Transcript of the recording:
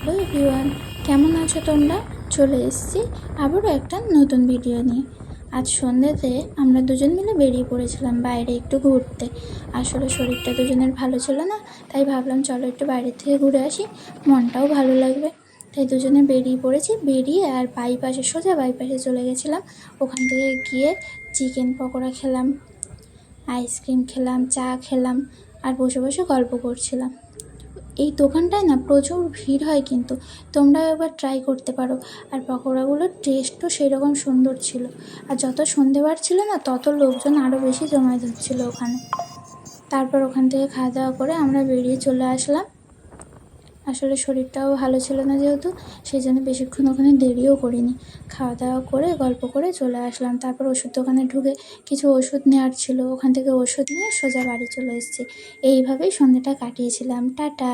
Hello everyone, কেমন আছো তোমরা? চলে এসেছি আবারও একটা নতুন ভিডিও নিয়ে। আজ সন্ধ্যেতে আমরা দুজন মিলে বেরিয়ে পড়েছিলাম বাইরে একটু ঘুরতে। আসলে শরীরটা দুজনের ভালো ছিল না, তাই ভাবলাম চলো একটু বাইরের থেকে ঘুরে আসি, মনটাও ভালো লাগবে। তাই দুজনে বেরিয়ে পড়েছি, বেরিয়ে আর বাইপাসে সোজা বাইপাসে চলে গেছিলাম। ওখান থেকে গিয়ে চিকেন পকোড়া খেলাম, আইসক্রিম খেলাম, চা খেলাম, আর বসে বসে গল্প করছিলাম। এই দোকানটায় না প্রচুর ভিড় হয়, কিন্তু তোমরাও একবার ট্রাই করতে পারো। আর পকোড়াগুলোর টেস্টও সেই রকম সুন্দর ছিল। আর যত সন্ধে বাড়ছিল না, তত লোকজন আরও বেশি জমায়েত হচ্ছিল ওখানে। তারপর ওখান থেকে খাওয়া দাওয়া করে আমরা বেরিয়ে চলে আসলাম। আসলে শরীরটাও ভালো ছিল না যেহেতু, সেই জন্য বেশিক্ষণ ওখানে দেরিও করিনি। খাওয়া দাওয়া করে গল্প করে চলে আসলাম। তারপর ওষুধ দোকানে ঢুকে কিছু ওষুধ নেওয়ার ছিল, ওখান থেকে ওষুধ নিয়ে সোজা বাড়ি চলে এসেছি। এইভাবেই সন্ধ্যাটা কাটিয়েছিলাম। টাটা।